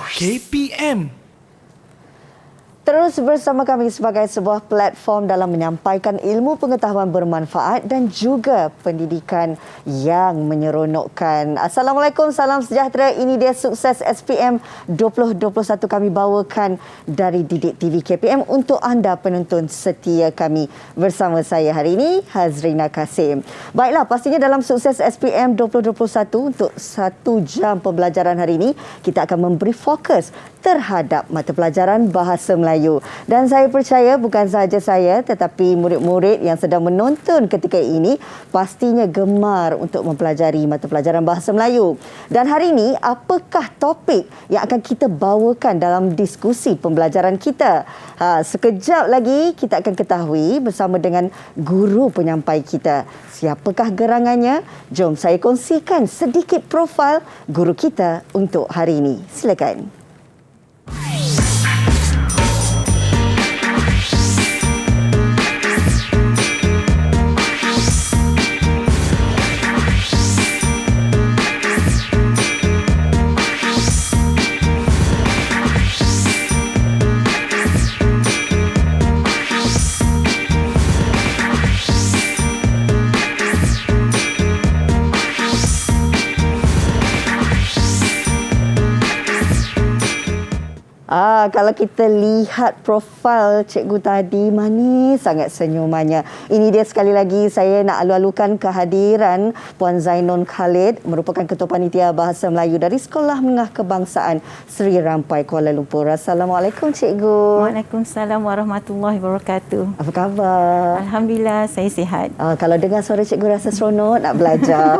KPM. Terus bersama kami sebagai sebuah platform dalam menyampaikan ilmu pengetahuan bermanfaat dan juga pendidikan yang menyeronokkan. Assalamualaikum, salam sejahtera. Ini dia Sukses SPM 2021 kami bawakan dari Didik TV KPM untuk anda penonton setia kami. Bersama saya hari ini, Hazrina Kasim. Baiklah, pastinya dalam Sukses SPM 2021 untuk 1 jam pembelajaran hari ini, kita akan memberi fokus terhadap mata pelajaran Bahasa Melayu. Dan saya percaya bukan sahaja saya tetapi murid-murid yang sedang menonton ketika ini pastinya gemar untuk mempelajari mata pelajaran Bahasa Melayu. Dan hari ini, apakah topik yang akan kita bawakan dalam diskusi pembelajaran kita? Sekejap lagi kita akan ketahui bersama dengan guru penyampai kita. Siapakah gerangannya? Jom saya kongsikan sedikit profil guru kita untuk hari ini. Silakan. Kalau kita lihat profil cikgu tadi, manis sangat senyumannya. Ini dia sekali lagi saya nak alu-alukan kehadiran Puan Zainun Khalid, merupakan Ketua Panitia Bahasa Melayu dari Sekolah Menengah Kebangsaan Seri Rampai, Kuala Lumpur. Assalamualaikum cikgu. Waalaikumsalam warahmatullahi wabarakatuh. Apa khabar? Alhamdulillah, saya sihat. Kalau dengar suara cikgu rasa seronok nak belajar.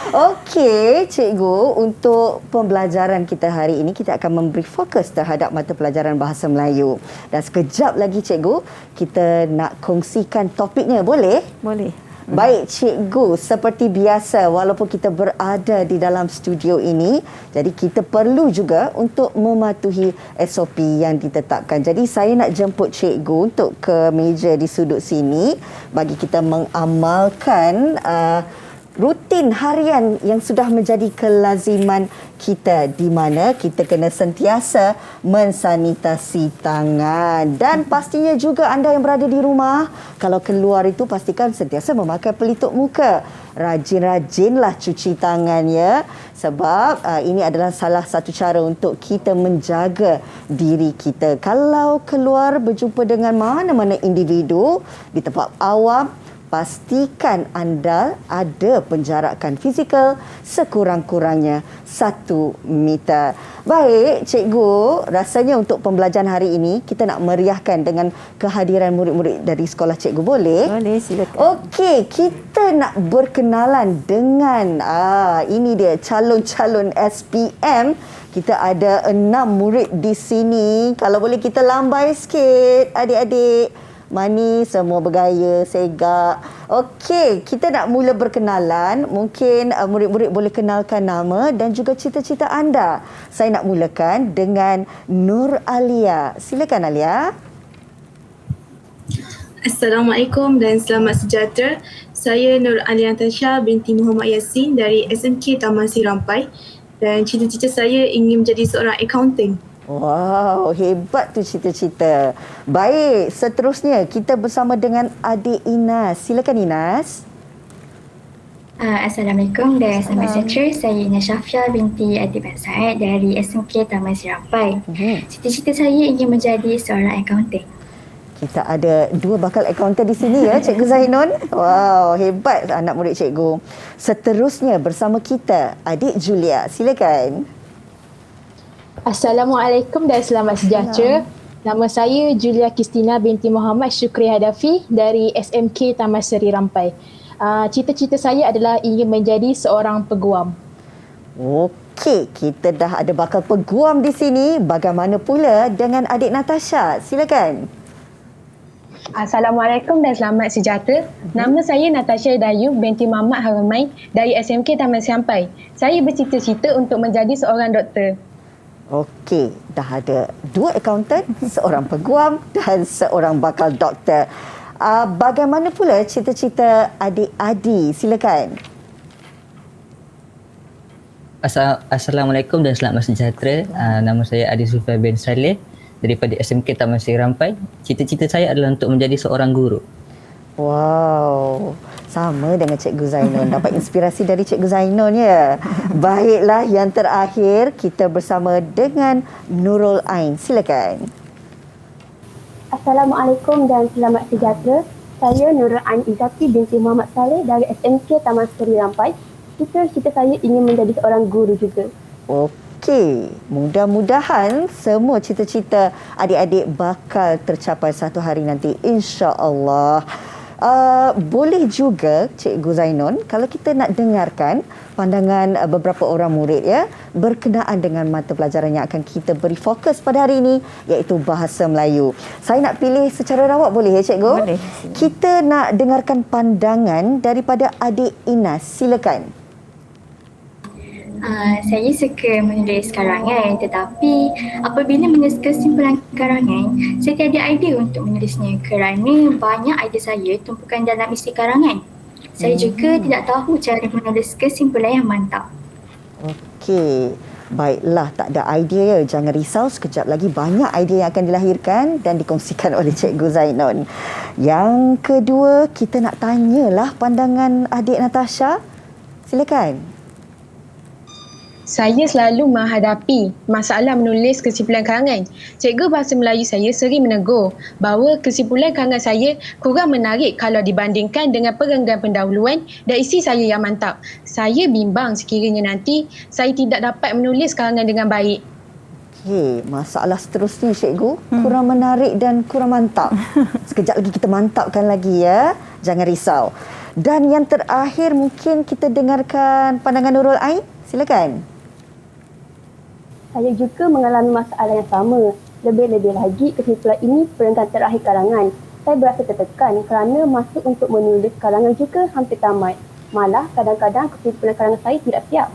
Okey, cikgu, untuk pembelajaran kita hari ini kita akan memberi fokus terhadap mata pelajaran Bahasa Melayu. Dan sekejap lagi cikgu, kita nak kongsikan topiknya, boleh? Boleh. Baik cikgu, seperti biasa walaupun kita berada di dalam studio ini, jadi kita perlu juga untuk mematuhi SOP yang ditetapkan. Jadi saya nak jemput cikgu untuk ke meja di sudut sini bagi kita mengamalkan rutin harian yang sudah menjadi kelaziman kita, di mana kita kena sentiasa mensanitasi tangan. Dan pastinya juga anda yang berada di rumah, kalau keluar itu pastikan sentiasa memakai pelitup muka. Rajin-rajinlah cuci tangan ya, sebab ini adalah salah satu cara untuk kita menjaga diri kita. Kalau keluar berjumpa dengan mana-mana individu di tempat awam, pastikan anda ada penjarakan fizikal sekurang-kurangnya 1 meter. Baik, cikgu, rasanya untuk pembelajaran hari ini kita nak meriahkan dengan kehadiran murid-murid dari sekolah cikgu, boleh? Boleh, silakan. Okey, kita nak berkenalan dengan ini dia calon-calon SPM. Kita ada 6 murid di sini. Kalau boleh kita lambai sikit, adik-adik. Manis, semua bergaya, segak. Okey, kita nak mula berkenalan. Mungkin murid-murid boleh kenalkan nama dan juga cita-cita anda. Saya nak mulakan dengan Nur Alia. Silakan Alia. Assalamualaikum dan selamat sejahtera. Saya Nur Alia Natasha binti Muhammad Yassin dari SMK Taman Seri Rampai dan cita-cita saya ingin menjadi seorang accountant. Wow, hebat tu cita-cita. Baik, seterusnya kita bersama dengan adik Inas. Silakan Inas. Assalamualaikum dan selamat sejahtera. Saya Ina Syafia binti Adib Said dari SMK Taman Seri Rampai. Cita-cita saya ingin menjadi seorang accountant. Kita ada 2 bakal akauntan di sini ya, Cikgu Zainun. Wow, hebat anak murid cikgu. Seterusnya bersama kita adik Julia. Silakan. Assalamualaikum dan selamat sejahtera. Nama saya Julia Kristina binti Muhammad Syukri Hadafi dari SMK Taman Seri Rampai. Cita-cita saya adalah ingin menjadi seorang peguam. Okey, kita dah ada bakal peguam di sini. Bagaimana pula dengan adik Natasha? Silakan. Assalamualaikum dan selamat sejahtera. Nama saya Natasha Dayu binti Muhammad Haramain dari SMK Taman Seri Rampai. Saya bercita-cita untuk menjadi seorang doktor. Okey, dah ada 2 akauntan, seorang peguam dan seorang bakal doktor. Bagaimana pula cita-cita adik Adi? Silakan. Assalamualaikum dan selamat sejahtera. Nama saya Adi Zulfan bin Saleh daripada SMK Taman Seri Rampai. Cita-cita saya adalah untuk menjadi seorang guru. Wow, sama dengan Cikgu Zainun. Dapat inspirasi dari Cikgu Zainun ya. Baiklah, yang terakhir kita bersama dengan Nurul Ain. Silakan. Assalamualaikum dan selamat sejahtera. Saya Nurul Ain Izzati binti Muhammad Saleh dari SMK Taman Seri Rampai. Cita-cita saya ingin menjadi seorang guru juga. Okey, mudah-mudahan semua cita-cita adik-adik bakal tercapai satu hari nanti, insya-Allah. Boleh juga Cikgu Zainun, kalau kita nak dengarkan pandangan beberapa orang murid ya berkenaan dengan mata pelajaran yang akan kita beri fokus pada hari ini, iaitu bahasa Melayu. Saya nak pilih secara rawak, boleh ya Cikgu? Boleh. Kita nak dengarkan pandangan daripada adik Inas. Silakan. Saya suka menulis karangan, tetapi apabila menulis kesimpulan karangan, saya tiada idea untuk menulisnya kerana banyak idea saya tumpukan dalam isi karangan. Saya juga tidak tahu cara menulis kesimpulan yang mantap. Okey, baiklah, tak ada idea ya. Jangan risau, sekejap lagi banyak idea yang akan dilahirkan dan dikongsikan oleh Cikgu Zainun. Yang kedua, kita nak tanyalah pandangan adik Natasha. Silakan. Saya selalu menghadapi masalah menulis kesimpulan karangan. Cikgu bahasa Melayu saya sering menegur bahawa kesimpulan karangan saya kurang menarik kalau dibandingkan dengan perang dan pendahuluan dan isi saya yang mantap. Saya bimbang sekiranya nanti saya tidak dapat menulis karangan dengan baik. Okey, masalah seterusnya Cikgu, kurang menarik dan kurang mantap. Sekejap lagi kita mantapkan lagi ya. Jangan risau. Dan yang terakhir mungkin kita dengarkan pandangan Nurul Ain. Silakan. Saya juga mengalami masalah yang sama. Lebih-lebih lagi kesimpulan ini peringkat terakhir karangan. Saya berasa tertekan kerana masa untuk menulis karangan juga hampir tamat. Malah kadang-kadang kesimpulan karangan saya tidak siap.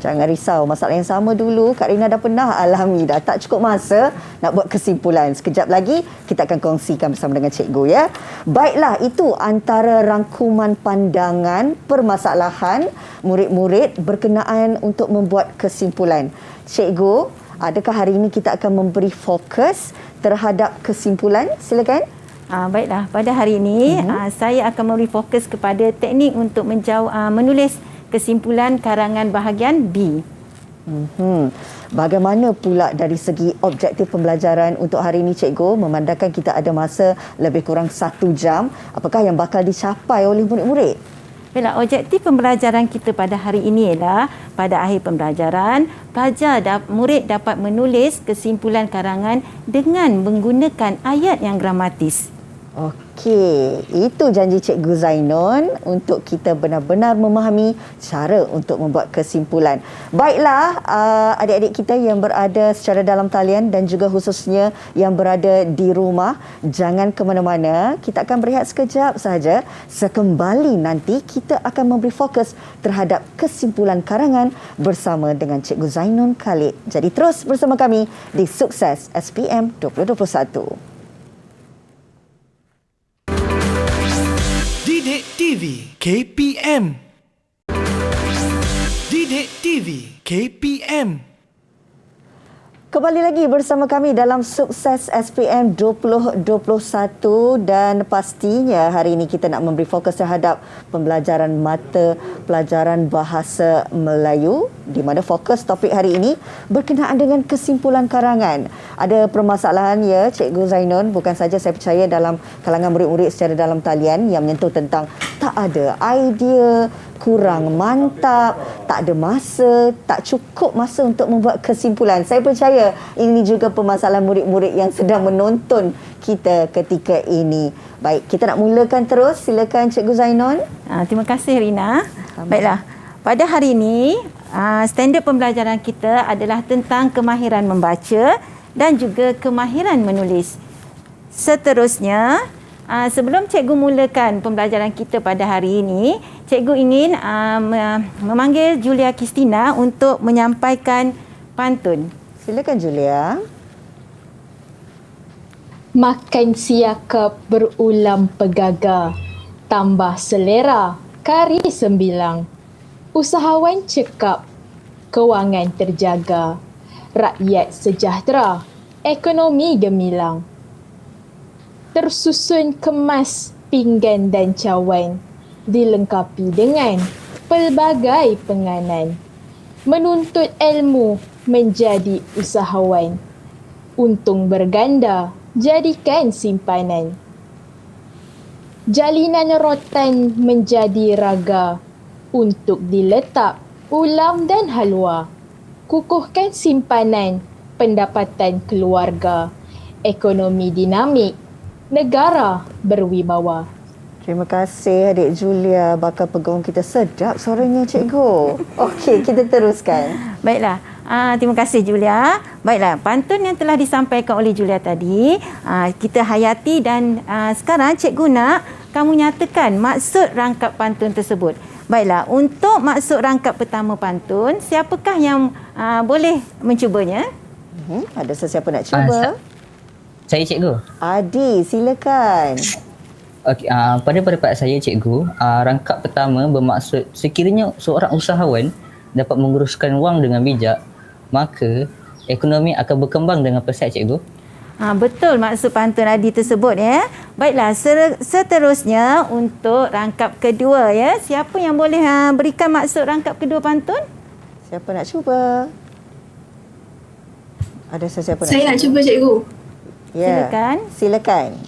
Jangan risau, masalah yang sama dulu Kak Rina dah pernah alami dah. Tak cukup masa nak buat kesimpulan. Sekejap lagi kita akan kongsikan bersama dengan cikgu ya. Baiklah, itu antara rangkuman pandangan permasalahan murid-murid berkenaan untuk membuat kesimpulan. Cikgu, adakah hari ini kita akan memberi fokus terhadap kesimpulan? Silakan. Baiklah, pada hari ini saya akan memberi fokus kepada teknik untuk menulis kesimpulan karangan bahagian B. Bagaimana pula dari segi objektif pembelajaran untuk hari ini Cikgu, memandangkan kita ada masa lebih kurang 1 jam, apakah yang bakal dicapai oleh murid-murid? Baiklah, objektif pembelajaran kita pada hari ini ialah pada akhir pembelajaran, murid dapat menulis kesimpulan karangan dengan menggunakan ayat yang gramatis. Okey, itu janji Cikgu Zainun untuk kita benar-benar memahami cara untuk membuat kesimpulan. Baiklah, adik-adik kita yang berada secara dalam talian dan juga khususnya yang berada di rumah, jangan ke mana-mana. Kita akan berehat sekejap sahaja. Sekembali nanti kita akan memberi fokus terhadap kesimpulan karangan bersama dengan Cikgu Zainun Khalid. Jadi terus bersama kami di Sukses SPM 2021. Didik TV KPM. Didik TV KPM. Kembali lagi bersama kami dalam Sukses SPM 2021 dan pastinya hari ini kita nak memberi fokus terhadap pembelajaran mata pelajaran bahasa Melayu, di mana fokus topik hari ini berkenaan dengan kesimpulan karangan. Ada permasalahan ya Cikgu Zainun, bukan saja saya percaya dalam kalangan murid-murid secara dalam talian yang menyentuh tentang tak ada idea, kurang mantap, tak ada masa, tak cukup masa untuk membuat kesimpulan. Saya percaya ini juga permasalahan murid-murid yang sedang menonton kita ketika ini. Baik, kita nak mulakan terus. Silakan Cikgu Zainun. Terima kasih Rina. Baiklah, pada hari ini standard pembelajaran kita adalah tentang kemahiran membaca dan juga kemahiran menulis. Seterusnya, sebelum cikgu mulakan pembelajaran kita pada hari ini, cikgu ingin memanggil Julia Kristina untuk menyampaikan pantun. Silakan Julia. Makan siakap berulam pegaga, tambah selera kari sembilang. Usahawan cekap, kewangan terjaga, rakyat sejahtera, ekonomi gemilang. Tersusun kemas pinggan dan cawan, dilengkapi dengan pelbagai penganan. Menuntut ilmu menjadi usahawan. Untung berganda, jadikan simpanan. Jalinan rotan menjadi raga untuk diletak ulam dan halwa. Kukuhkan simpanan, pendapatan keluarga, ekonomi dinamik, negara berwibawa. Terima kasih adik Julia, bakal peguam kita. Sedap suaranya cikgu. Okey, kita teruskan. Baiklah. Terima kasih Julia. Baiklah, pantun yang telah disampaikan oleh Julia tadi, kita hayati dan sekarang cikgu nak kamu nyatakan maksud rangkap pantun tersebut. Baiklah, untuk maksud rangkap pertama pantun, siapakah yang boleh mencubanya? Ada sesiapa nak cuba? Saya cikgu. Adi, silakan. Okey, pada pendapat saya cikgu, rangkap pertama bermaksud sekiranya seorang usahawan dapat menguruskan wang dengan bijak, maka ekonomi akan berkembang dengan pesat cikgu. Betul maksud pantun Adi tersebut ya. Baiklah, seterusnya untuk rangkap kedua ya. Siapa yang boleh berikan maksud rangkap kedua pantun? Siapa nak cuba? Ada sesiapa nak Saya nak cuba cikgu. Ya. Silakan.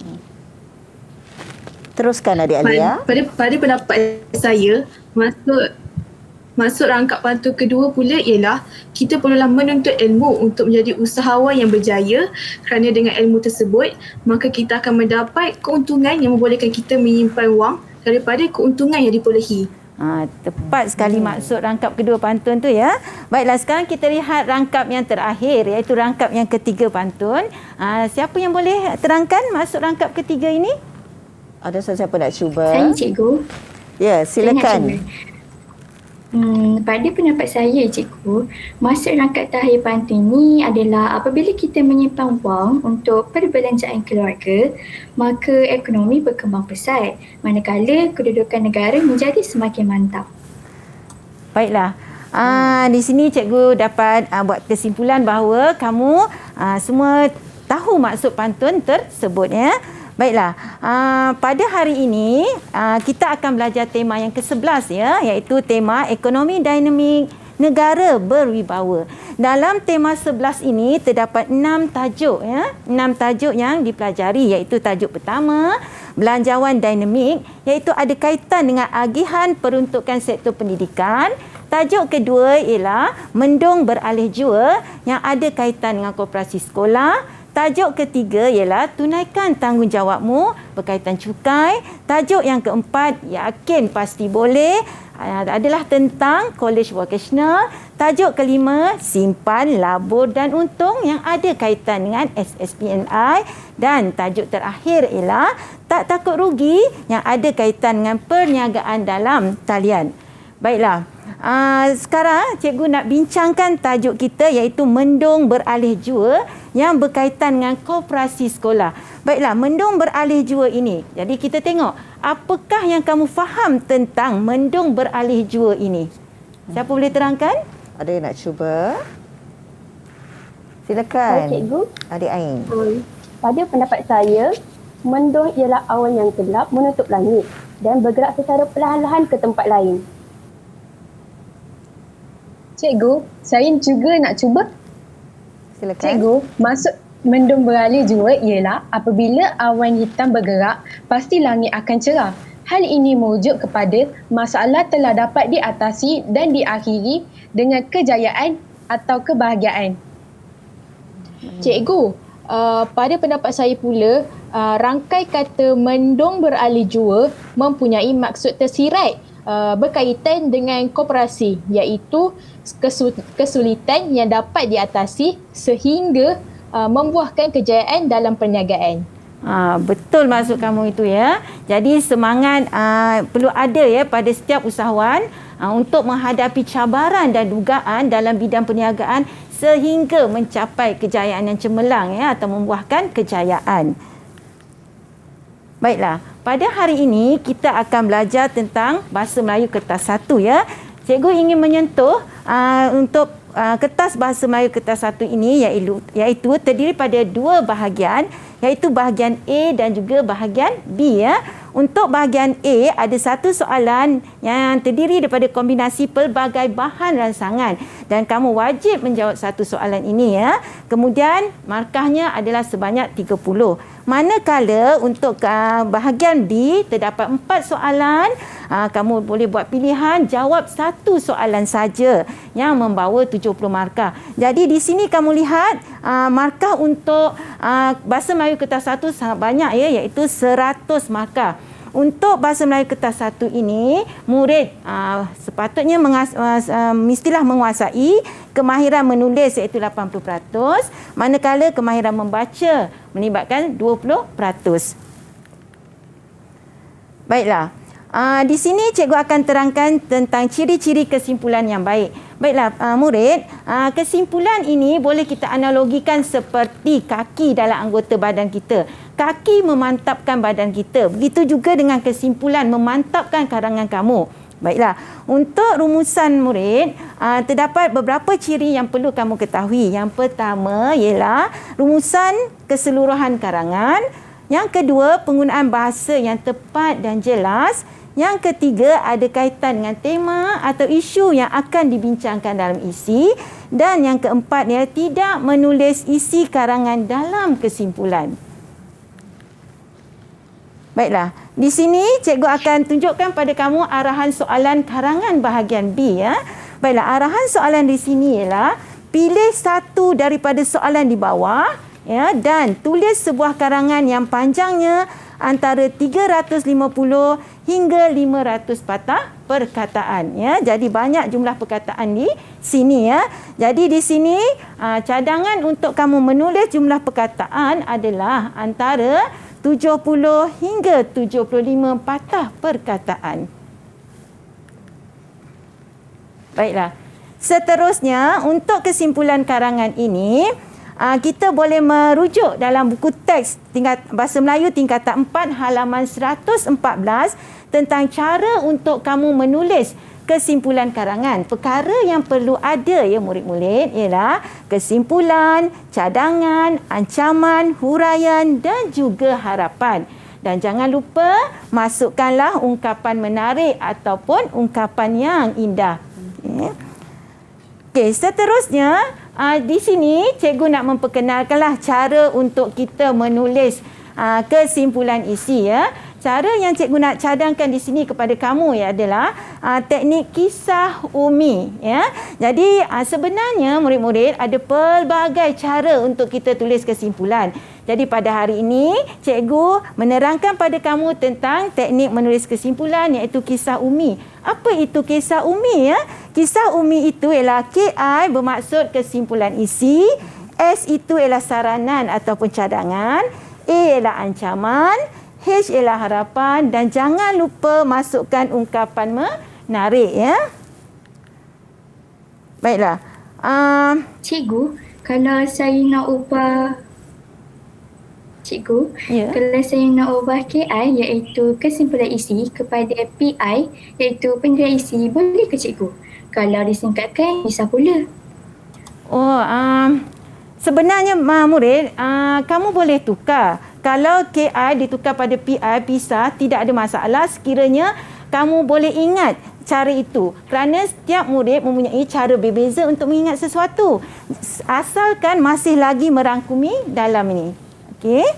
Teruskan adik Alia. Pada pendapat saya, maksud rangkap pantun kedua pula ialah kita perlulah menuntut ilmu untuk menjadi usahawan yang berjaya, kerana dengan ilmu tersebut maka kita akan mendapat keuntungan yang membolehkan kita menyimpan wang daripada keuntungan yang diperolehi. Tepat sekali maksud rangkap kedua pantun tu ya. Baiklah, sekarang kita lihat rangkap yang terakhir, iaitu rangkap yang ketiga pantun. Siapa yang boleh terangkan maksud rangkap ketiga ini? Ada sesiapa nak cuba? Saya cikgu. Ya, silakan. Pada pendapat saya cikgu, maksud rangkap terakhir pantun ini adalah apabila kita menyimpan wang untuk perbelanjaan keluarga, maka ekonomi berkembang pesat, manakala kedudukan negara menjadi semakin mantap. Baiklah. Di sini cikgu dapat buat kesimpulan bahawa kamu semua tahu maksud pantun tersebut ya. Baiklah, pada hari ini kita akan belajar tema yang ke-11 ya, iaitu tema ekonomi dinamik negara berwibawa. Dalam tema 11 ini terdapat 6 tajuk ya, 6 tajuk yang dipelajari, iaitu tajuk pertama belanjawan dinamik, iaitu ada kaitan dengan agihan peruntukan sektor pendidikan. Tajuk kedua ialah mendung beralih jua yang ada kaitan dengan koperasi sekolah. Tajuk ketiga ialah tunaikan tanggungjawabmu berkaitan cukai. Tajuk yang keempat, yakin pasti boleh, adalah tentang college vocational. Tajuk kelima, simpan, labur dan untung yang ada kaitan dengan SSPNI. Dan tajuk terakhir ialah tak takut rugi yang ada kaitan dengan perniagaan dalam talian. Baiklah. Sekarang cikgu nak bincangkan tajuk kita, iaitu mendung beralih jua yang berkaitan dengan koperasi sekolah. Baiklah, mendung beralih jua ini. Jadi kita tengok apakah yang kamu faham tentang mendung beralih jua ini. Siapa boleh terangkan? Ada yang nak cuba? Silakan. Cikgu. Adik Ain. Pada pendapat saya, mendung ialah awan yang gelap menutup langit dan bergerak secara perlahan-lahan ke tempat lain. Cikgu, saya juga nak cuba. Silakan. Cikgu, maksud mendung beralih jua ialah apabila awan hitam bergerak, pasti langit akan cerah. Hal ini merujuk kepada masalah telah dapat diatasi dan diakhiri dengan kejayaan atau kebahagiaan. Cikgu, pada pendapat saya pula, rangkai kata mendung beralih jua mempunyai maksud tersirat berkaitan dengan koperasi, iaitu kesulitan yang dapat diatasi sehingga membuahkan kejayaan dalam perniagaan. Betul maksud kamu itu ya. Jadi semangat perlu ada ya pada setiap usahawan untuk menghadapi cabaran dan dugaan dalam bidang perniagaan sehingga mencapai kejayaan yang cemerlang ya, atau membuahkan kejayaan. Baiklah, pada hari ini kita akan belajar tentang bahasa Melayu kertas 1 ya. cikgu ingin menyentuh untuk kertas bahasa Melayu kertas 1 ini iaitu terdiri pada 2 bahagian, iaitu bahagian A dan juga bahagian B ya. Untuk bahagian A ada satu soalan yang terdiri daripada kombinasi pelbagai bahan rangsangan dan kamu wajib menjawab satu soalan ini ya. Kemudian markahnya adalah sebanyak 30. Manakala untuk bahagian B terdapat 4 soalan, kamu boleh buat pilihan jawab satu soalan saja yang membawa 70 markah. Jadi di sini kamu lihat markah untuk bahasa Melayu kertas 1 sangat banyak ya, iaitu 100 markah. Untuk bahasa Melayu kertas 1 ini, murid sepatutnya mestilah menguasai kemahiran menulis iaitu 80%, manakala kemahiran membaca melibatkan 20%. Baiklah. Di sini cikgu akan terangkan tentang ciri-ciri kesimpulan yang baik. Baiklah murid, kesimpulan ini boleh kita analogikan seperti kaki dalam anggota badan kita. Kaki memantapkan badan kita. Begitu juga dengan kesimpulan memantapkan karangan kamu. Baiklah, untuk rumusan murid, terdapat beberapa ciri yang perlu kamu ketahui. Yang pertama ialah rumusan keseluruhan karangan. Yang kedua, penggunaan bahasa yang tepat dan jelas. Yang ketiga, ada kaitan dengan tema atau isu yang akan dibincangkan dalam isi. Dan yang keempat, tidak menulis isi karangan dalam kesimpulan. Baiklah, di sini cikgu akan tunjukkan pada kamu arahan soalan karangan bahagian B ya. Baiklah, arahan soalan di sini ialah pilih satu daripada soalan di bawah ya dan tulis sebuah karangan yang panjangnya antara 350 hingga 500 patah perkataan ya. Jadi banyak jumlah perkataan di sini ya. Jadi di sini cadangan untuk kamu menulis jumlah perkataan adalah antara 70 hingga 75 patah perkataan. Baiklah. Seterusnya, untuk kesimpulan karangan ini, kita boleh merujuk dalam buku teks Bahasa Melayu tingkatan 4 halaman 114 tentang cara untuk kamu menulis kesimpulan karangan. Perkara yang perlu ada ya murid-murid ialah kesimpulan, cadangan, ancaman, huraian dan juga harapan. Dan jangan lupa masukkanlah ungkapan menarik ataupun ungkapan yang indah. Okey, seterusnya di sini cikgu nak memperkenalkanlah cara untuk kita menulis kesimpulan isi ya. Cara yang cikgu nak cadangkan di sini kepada kamu adalah teknik kisah umi ya. Jadi sebenarnya murid-murid ada pelbagai cara untuk kita tulis kesimpulan. Jadi pada hari ini cikgu menerangkan pada kamu tentang teknik menulis kesimpulan iaitu kisah umi. Apa itu kisah umi ya? Kisah umi itu ialah KI bermaksud kesimpulan isi, S itu ialah saranan ataupun cadangan, A ialah ancaman, H ialah harapan dan jangan lupa masukkan ungkapan menarik ya. Baiklah. Cikgu, kalau saya nak ubah kalau saya nak ubah KI iaitu kesimpulan isi kepada PI iaitu penilaian isi, boleh ke cikgu? Kalau disingkatkan bisa pula. Sebenarnya murid, kamu boleh tukar. Kalau KI ditukar pada PI bisa, tidak ada masalah sekiranya kamu boleh ingat cara itu. Kerana setiap murid mempunyai cara berbeza untuk mengingat sesuatu. Asalkan masih lagi merangkumi dalam ini. Okey.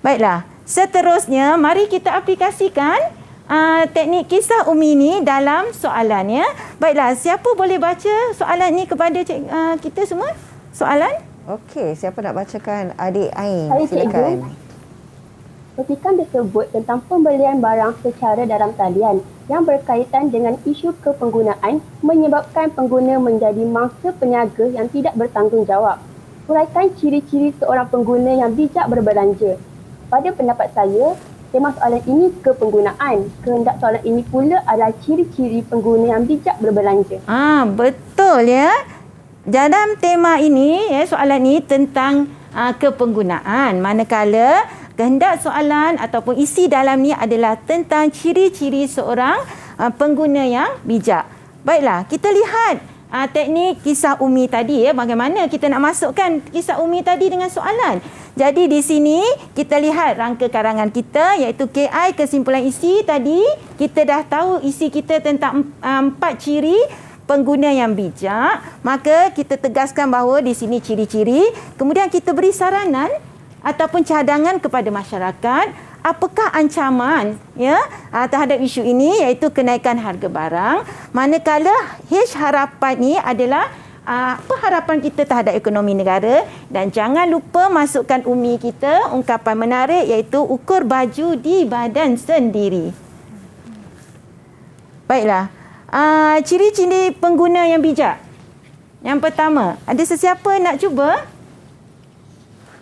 Baiklah. Seterusnya, mari kita aplikasikan teknik kisah umi ini dalam soalan ya. Baiklah, siapa boleh baca soalan ini kepada kita semua? Soalan? Okey, siapa nak bacakan? Adik Ain, Saya silakan. Petikan disebut tentang pembelian barang secara dalam talian yang berkaitan dengan isu kepenggunaan menyebabkan pengguna menjadi mangsa peniaga yang tidak bertanggungjawab. Huraikan ciri-ciri seorang pengguna yang bijak berbelanja. Pada pendapat saya, tema soalan ini kepenggunaan. Kehendak soalan ini pula adalah ciri-ciri pengguna yang bijak berbelanja. Betul ya. Dalam tema ini, soalan ini tentang kepenggunaan. Manakala kehendak soalan ataupun isi dalam ni adalah tentang ciri-ciri seorang pengguna yang bijak. Baiklah, kita lihat teknik kisah Umi tadi bagaimana kita nak masukkan kisah Umi tadi dengan soalan. Jadi di sini kita lihat rangka karangan kita iaitu KI kesimpulan isi tadi kita dah tahu isi kita tentang 4 ciri pengguna yang bijak. Maka kita tegaskan bahawa di sini ciri-ciri, kemudian kita beri saranan ataupun cadangan kepada masyarakat apakah ancaman terhadap isu ini iaitu kenaikan harga barang. Manakala H harapan ni adalah apa harapan kita terhadap ekonomi negara, dan jangan lupa masukkan Umi kita ungkapan menarik iaitu ukur baju di badan sendiri. Baiklah, ciri-ciri pengguna yang bijak. Yang pertama, ada sesiapa nak cuba?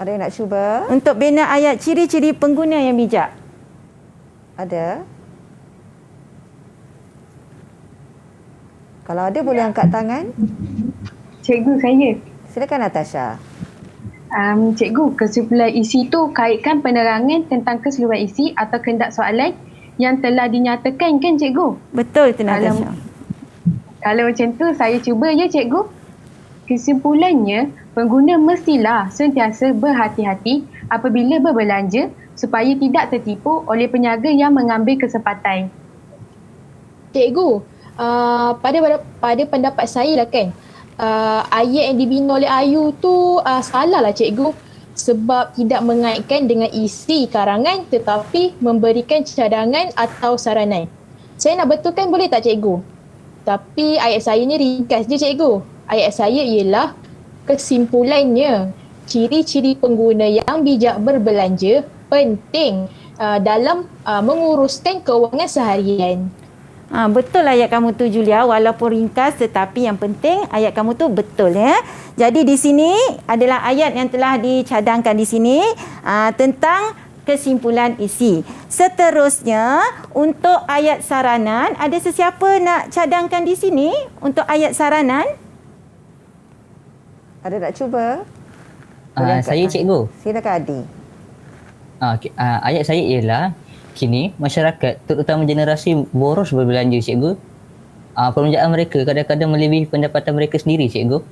Ada yang nak cuba? Untuk bina ayat ciri-ciri pengguna yang bijak. Ada? Kalau ada boleh angkat tangan. Cikgu, saya. Silakan Natasha. Cikgu, kesimpulan isi tu kaitkan penerangan tentang keseluruhan isi atau kehendak soalan yang telah dinyatakan kan cikgu? Betul tu Natasha. Kalau macam tu saya cuba ya cikgu. Kesimpulannya, pengguna mestilah sentiasa berhati-hati apabila berbelanja supaya tidak tertipu oleh peniaga yang mengambil kesempatan. Cikgu, pada pendapat saya lah kan, ayat yang dibina oleh Ayu tu salah lah cikgu, sebab tidak mengaitkan dengan isi karangan tetapi memberikan cadangan atau saranan. Saya nak betulkan boleh tak cikgu? Tapi ayat saya ni ringkas je cikgu. Ayat saya ialah kesimpulannya ciri-ciri pengguna yang bijak berbelanja penting dalam menguruskan kewangan seharian. Betul ayat kamu tu Julia, walaupun ringkas tetapi yang penting ayat kamu tu betul ya. Jadi di sini adalah ayat yang telah dicadangkan di sini tentang kesimpulan isi. Seterusnya untuk ayat saranan, ada sesiapa nak cadangkan di sini untuk ayat saranan? Ada nak cuba? Saya cikgu. Silakan Adi. Ayat saya ialah kini masyarakat terutama generasi boros berbelanja cikgu. Perbelanjaan mereka kadang-kadang melebihi pendapatan mereka sendiri cikgu.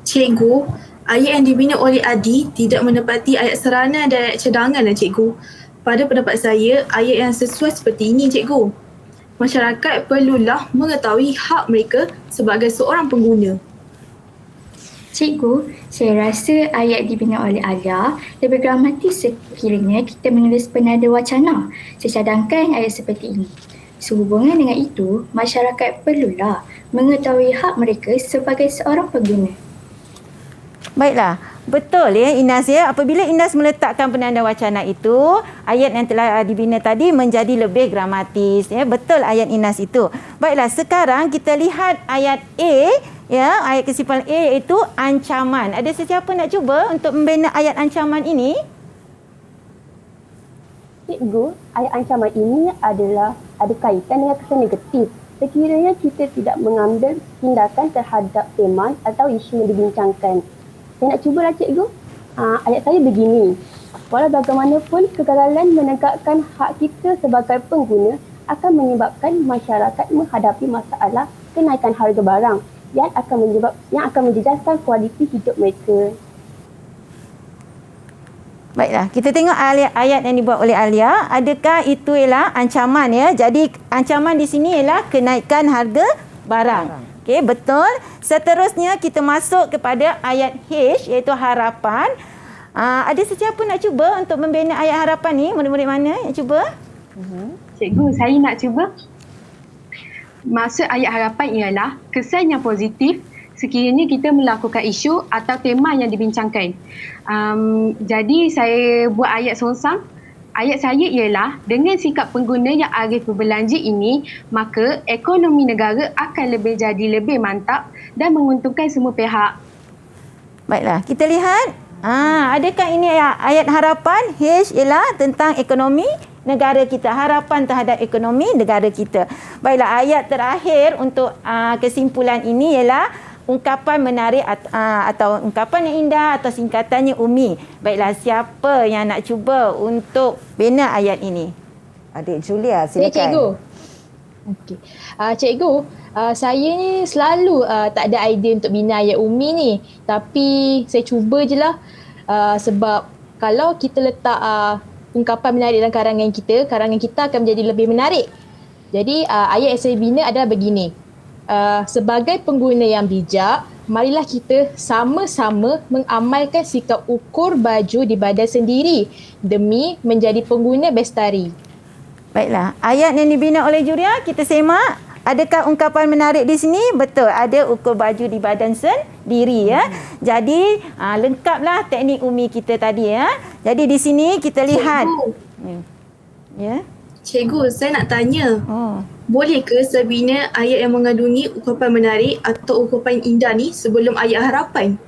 Cikgu, ayat yang dibina oleh Adi tidak menepati ayat saranan dan ayat cadangan lah cikgu. Pada pendapat saya, ayat yang sesuai seperti ini cikgu. Masyarakat perlulah mengetahui hak mereka sebagai seorang pengguna. Cikgu, saya rasa ayat dibina oleh Alia lebih dramatis sekiranya kita menulis penada wacana. Saya cadangkan ayat seperti ini. Sehubungan dengan itu, masyarakat perlulah mengetahui hak mereka sebagai seorang pengguna. Baiklah, betul ya Inas ya. Apabila Inas meletakkan penanda wacana itu, ayat yang telah dibina tadi menjadi lebih dramatis ya. Betul ayat Inas itu. Baiklah, sekarang kita lihat ayat A ya, ayat kesimpulan A iaitu ancaman. Ada sesiapa nak cuba untuk membina ayat ancaman ini? Cikgu, ayat ancaman ini ada kaitan dengan kesan negatif. Sekiranya kita tidak mengambil tindakan terhadap tema atau isu yang dibincangkan. Saya nak cubalah cikgu. Ayat saya begini. Walau bagaimanapun, kegagalan menegakkan hak kita sebagai pengguna akan menyebabkan masyarakat menghadapi masalah kenaikan harga barang yang akan menjejaskan kualiti hidup mereka. Baiklah, kita tengok ayat yang dibuat oleh Alia. Adakah itu ialah ancaman ya? Jadi ancaman di sini ialah kenaikan harga barang. Okey, betul. Seterusnya kita masuk kepada ayat H iaitu harapan. Ada sesiapa nak cuba untuk membina ayat harapan ni? Murid-murid mana yang cuba? Cikgu, saya nak cuba. Maksud ayat harapan ialah kesan yang positif sekiranya kita melakukan isu atau tema yang dibincangkan. Jadi saya buat ayat songsang. Ayat saya ialah dengan sikap pengguna yang arif berbelanja ini, maka ekonomi negara akan jadi lebih mantap dan menguntungkan semua pihak. Baiklah, kita lihat. Adakah ini ayat harapan? H ialah tentang ekonomi negara kita, harapan terhadap ekonomi negara kita. Baiklah, ayat terakhir untuk kesimpulan ini ialah ungkapan menarik atau ungkapan yang indah atau singkatannya Umi. Baiklah, siapa yang nak cuba untuk bina ayat ini? Adik Julia, silakan. Cikgu. Okey. Cikgu, saya ni selalu tak ada idea untuk bina ayat umi ni. Tapi saya cuba je lah. Sebab kalau kita letak ungkapan menarik dalam karangan kita akan menjadi lebih menarik. Jadi ayat yang saya bina adalah begini. Sebagai pengguna yang bijak, marilah kita sama-sama mengamalkan sikap ukur baju di badan sendiri demi menjadi pengguna bestari. Baiklah, ayat yang dibina oleh Julia, kita semak. Adakah ungkapan menarik di sini? Betul, ada ukur baju di badan sendiri ya. Jadi, lengkaplah teknik umi kita tadi ya. Jadi di sini kita lihat. Ya. Cikgu, saya nak tanya. Boleh ke saya bina ayat yang mengandungi ungkapan menarik atau ungkapan indah ni sebelum ayat harapan?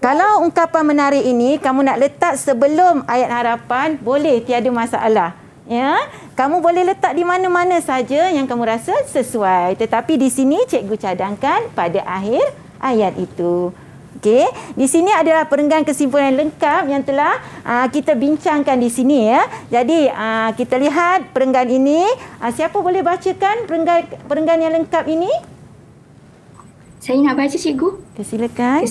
Kalau ungkapan menarik ini kamu nak letak sebelum ayat harapan, boleh, tiada masalah. Ya, kamu boleh letak di mana-mana saja yang kamu rasa sesuai. Tetapi di sini cikgu cadangkan pada akhir ayat itu. Okey, di sini adalah perenggan kesimpulan lengkap yang telah kita bincangkan di sini ya. Jadi kita lihat perenggan ini. Siapa boleh bacakan perenggan yang lengkap ini? Saya nak baca, cikgu. Silakan.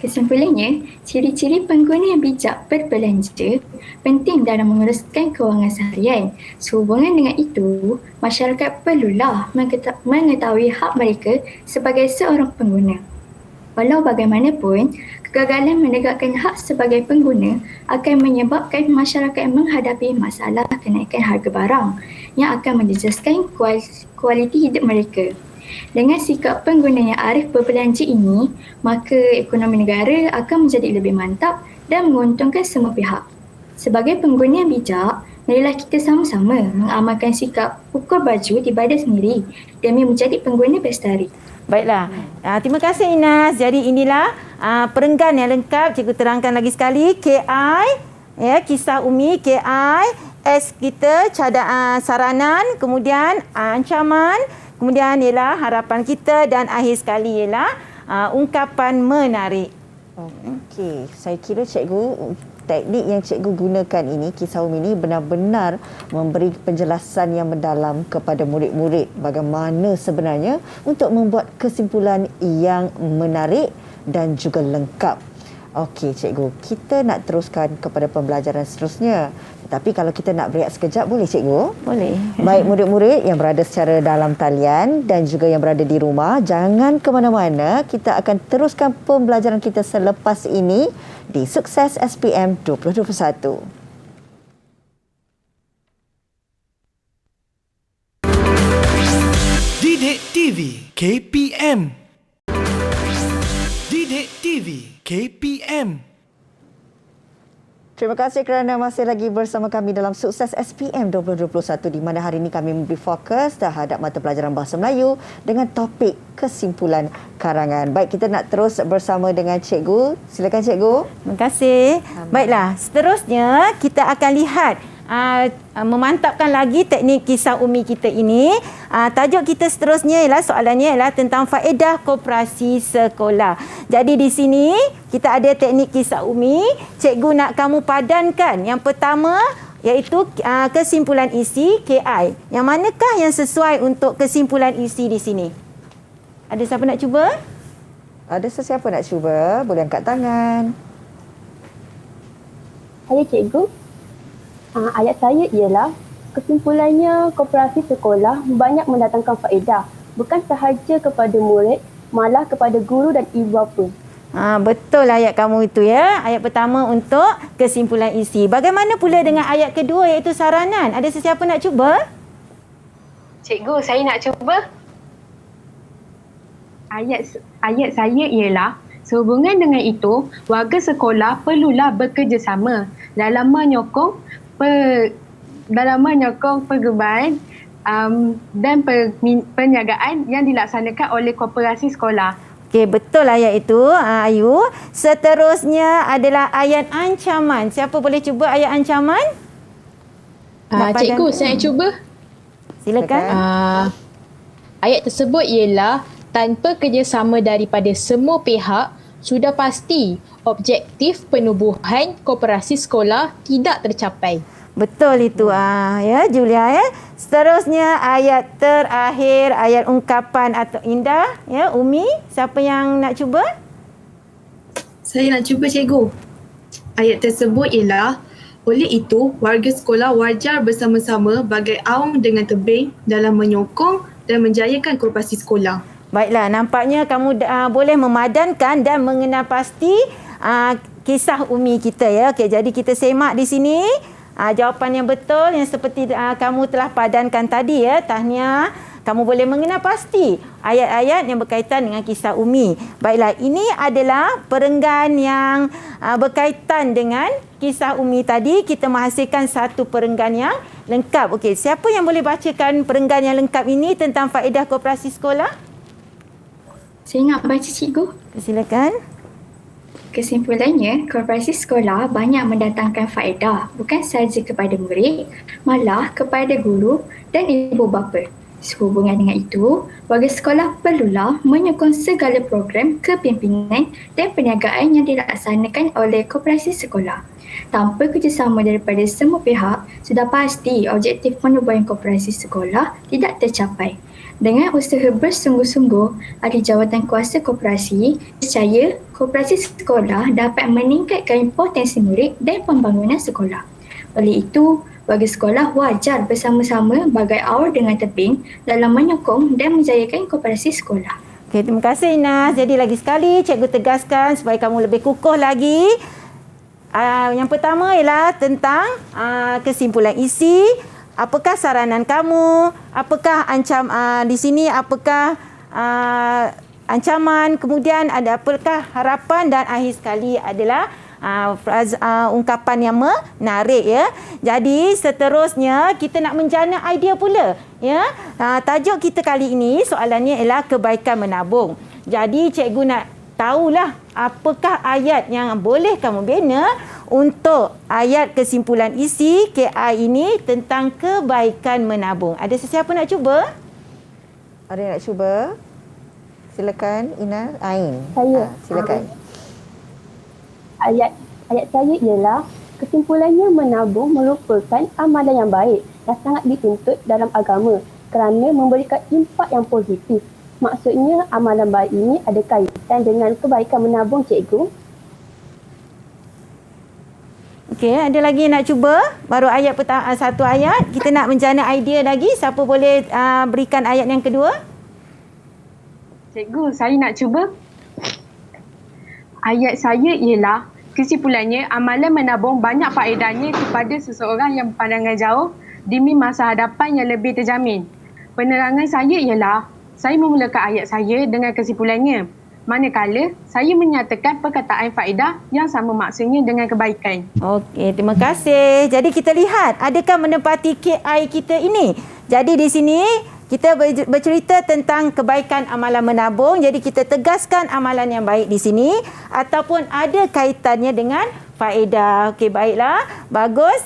Kesimpulannya, ciri-ciri pengguna yang bijak berbelanja penting dalam menguruskan kewangan seharian. Sehubungan dengan itu, masyarakat perlulah mengetahui hak mereka sebagai seorang pengguna. Walau bagaimanapun, kegagalan menegakkan hak sebagai pengguna akan menyebabkan masyarakat menghadapi masalah kenaikan harga barang yang akan menjejaskan kualiti hidup mereka. Dengan sikap pengguna yang arif berbelanja ini, maka ekonomi negara akan menjadi lebih mantap dan menguntungkan semua pihak. Sebagai pengguna yang bijak, marilah kita sama-sama mengamalkan sikap ukur baju di badan sendiri demi menjadi pengguna bestari. Baiklah. Terima kasih Inas. Jadi inilah perenggan yang lengkap. Cikgu terangkan lagi sekali. KI, ya, kisah umi, KI, S kita, saranan, kemudian ancaman, kemudian ialah harapan kita dan akhir sekali ialah ungkapan menarik. Okey, saya kira cikgu, teknik yang cikgu gunakan ini, kisah umi ini benar-benar memberi penjelasan yang mendalam kepada murid-murid bagaimana sebenarnya untuk membuat kesimpulan yang menarik dan juga lengkap. Okey cikgu, kita nak teruskan kepada pembelajaran seterusnya. Tapi kalau kita nak berehat sekejap, boleh cikgu? Boleh. Baik murid-murid yang berada secara dalam talian dan juga yang berada di rumah, jangan ke mana-mana. Kita akan teruskan pembelajaran kita selepas ini di Sukses SPM 2021. Didik TV KPM. Didik TV KPM. Terima kasih kerana masih lagi bersama kami dalam Sukses SPM 2021 di mana hari ini kami memberi fokus terhadap mata pelajaran Bahasa Melayu dengan topik kesimpulan karangan. Baik, kita nak terus bersama dengan cikgu. Silakan cikgu. Terima kasih. Baiklah, seterusnya kita akan lihat memantapkan lagi teknik kisah umi kita ini. Tajuk kita seterusnya ialah soalannya ialah tentang faedah koperasi sekolah. Jadi di sini kita ada teknik kisah umi. Cikgu nak kamu padankan. Yang pertama iaitu kesimpulan isi KI. Yang manakah yang sesuai untuk kesimpulan isi di sini? Ada siapa nak cuba? Ada sesiapa nak cuba? Boleh angkat tangan. Saya cikgu. Ayat saya ialah kesimpulannya koperasi sekolah banyak mendatangkan faedah bukan sahaja kepada murid, malah kepada guru dan ibu bapa. Betul ayat kamu itu ya. Ayat pertama untuk kesimpulan isi. Bagaimana pula dengan ayat kedua iaitu saranan? Ada sesiapa nak cuba? Cikgu, saya nak cuba. Ayat saya ialah sehubungan dengan itu, warga sekolah perlulah bekerjasama dalam menyokong pergerakan dan perniagaan yang dilaksanakan oleh koperasi sekolah. Okey, betul ayat itu, Ayu. Seterusnya adalah ayat ancaman. Siapa boleh cuba ayat ancaman? Cikgu, saya cuba. Silakan. Ayat tersebut ialah tanpa kerjasama daripada semua pihak, sudah pasti objektif penubuhan koperasi sekolah tidak tercapai. Betul itu ya Julia ya. Seterusnya ayat terakhir, ayat ungkapan atau indah. Ya, Umi, siapa yang nak cuba? Saya nak cuba cikgu. Ayat tersebut ialah, oleh itu, warga sekolah wajar bersama-sama bagai aung dengan tebing dalam menyokong dan menjayakan koperasi sekolah. Baiklah, nampaknya kamu boleh memadankan dan mengenal pasti kisah Umi kita ya. Okey, jadi kita semak di sini jawapan yang betul yang seperti kamu telah padankan tadi ya. Tahniah, kamu boleh mengenal pasti ayat-ayat yang berkaitan dengan kisah Umi. Baiklah, ini adalah perenggan yang berkaitan dengan kisah Umi tadi. Kita menghasilkan satu perenggan yang lengkap. Okey, siapa yang boleh bacakan perenggan yang lengkap ini tentang faedah koperasi sekolah? Saya nak baca cikgu. Silakan. Kesimpulannya, koperasi sekolah banyak mendatangkan faedah bukan sahaja kepada murid, malah kepada guru dan ibu bapa. Sehubungan dengan itu, warga sekolah perlulah menyokong segala program kepimpinan dan perniagaan yang dilaksanakan oleh koperasi sekolah. Tanpa kerjasama daripada semua pihak, sudah pasti objektif penubuhan koperasi sekolah tidak tercapai. Dengan usaha bersungguh-sungguh ahli jawatan kuasa koperasi, percaya koperasi sekolah dapat meningkatkan potensi murid dan pembangunan sekolah. Oleh itu, warga sekolah wajar bersama-sama bagai aur dengan tebing dalam menyokong dan menjayakan koperasi sekolah. Okey, terima kasih Inas. Jadi lagi sekali cikgu tegaskan supaya kamu lebih kukuh lagi. Yang pertama ialah tentang kesimpulan isi. Apakah saranan kamu? Apakah di sini apakah ancaman? Kemudian ada apakah harapan, dan akhir sekali adalah ungkapan yang menarik ya. Jadi seterusnya kita nak menjana idea pula ya. Tajuk kita kali ini soalannya ialah kebaikan menabung. Jadi cikgu nak tahulah apakah ayat yang boleh kamu bina untuk ayat kesimpulan isi KI ini tentang kebaikan menabung. Ada sesiapa nak cuba? Ada yang nak cuba? Silakan Ina. Ain. Saya. Silakan. Ayat saya ialah kesimpulannya menabung merupakan amalan yang baik yang sangat dituntut dalam agama kerana memberikan impak yang positif. Maksudnya amalan baik ini ada kaitan dengan kebaikan menabung, cikgu. Okey, ada lagi yang nak cuba? Baru ayat pertama, satu ayat. Kita nak menjana idea lagi. Siapa boleh berikan ayat yang kedua? Cikgu, saya nak cuba. Ayat saya ialah kesimpulannya amalan menabung banyak faedahnya kepada seseorang yang berpandangan jauh demi masa hadapan yang lebih terjamin. Penerangan saya ialah saya memulakan ayat saya dengan kesimpulannya, manakala saya menyatakan perkataan faedah yang sama maksudnya dengan kebaikan. Okey, terima kasih. Jadi kita lihat adakah menepati KI kita ini. Jadi di sini kita bercerita tentang kebaikan amalan menabung. Jadi kita tegaskan amalan yang baik di sini ataupun ada kaitannya dengan faedah. Okey, baiklah. Bagus.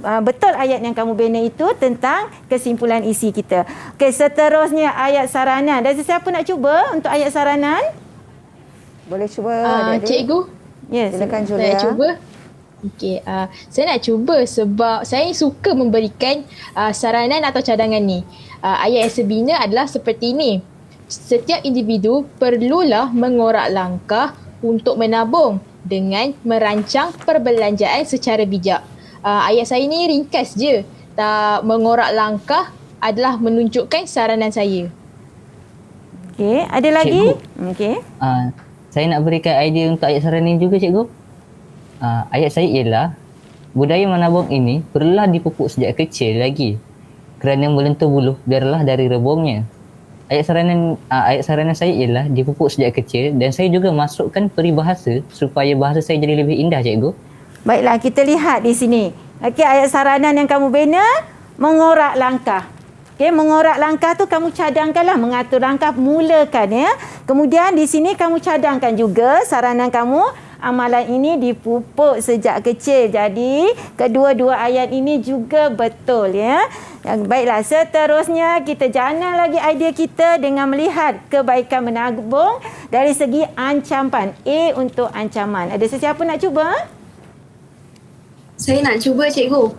Betul ayat yang kamu bina itu tentang kesimpulan isi kita. Okey, seterusnya ayat saranan. Dan sesiapa nak cuba untuk ayat saranan? Boleh cuba adik-adik? Cikgu, Yes. Silakan saya Julia. nak cuba. Okey, saya nak cuba sebab saya suka memberikan saranan atau cadangan ni. Ayat yang sebina adalah seperti ini. Setiap individu perlulah mengorak langkah untuk menabung dengan merancang perbelanjaan secara bijak. Ayat saya ni ringkas je. Mengorak langkah adalah menunjukkan saranan saya. Okey, ada lagi? Okey. Saya nak berikan idea untuk ayat saranan juga cikgu. Ayat saya ialah budaya menabung ini perlulah dipupuk sejak kecil lagi kerana melentur buluh biarlah dari rebungnya. Ayat saranan saya ialah dipupuk sejak kecil dan saya juga masukkan peribahasa supaya bahasa saya jadi lebih indah cikgu. Baiklah, kita lihat di sini. Okey, ayat saranan yang kamu bina, mengorak langkah. Okey, mengorak langkah tu kamu cadangkanlah, mengatur langkah, mulakan ya. Kemudian di sini kamu cadangkan juga saranan kamu, amalan ini dipupuk sejak kecil. Jadi, kedua-dua ayat ini juga betul ya. Baiklah, seterusnya kita jana lagi idea kita dengan melihat kebaikan menabung dari segi ancaman. A untuk ancaman. Ada sesiapa nak cuba? Saya nak cuba cikgu.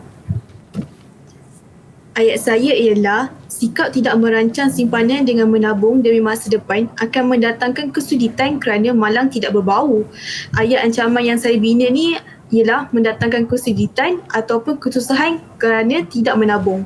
Ayat saya ialah sikap tidak merancang simpanan dengan menabung demi masa depan akan mendatangkan kesulitan kerana malang tidak berbau. Ayat ancaman yang saya bina ni ialah mendatangkan kesulitan ataupun kesusahan kerana tidak menabung.